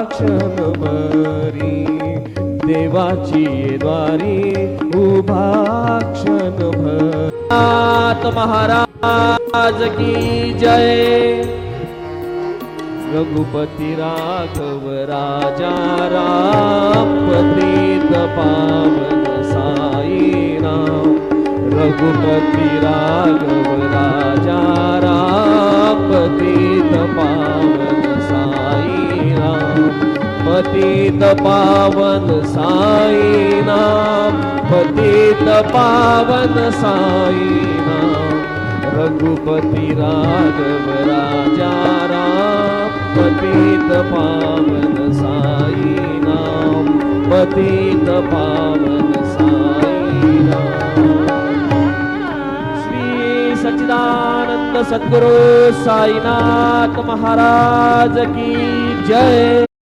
क्षण भरी देवाची द्वारी उभा क्षण भर। नाथ महाराज की जय। रघुपति राघव राजा राम पतित पावन साई राम। रघुपति राघव राजा राम पतित पावन साई राम। पतित पावन साई नाम पतित पावन साई नाम। रघुपति राघव राजा राम पतित पावन साई नाम पतित पावन साई नाम। श्री सच्चिदानंद सद्गुरु साईनाथ महाराज की जय।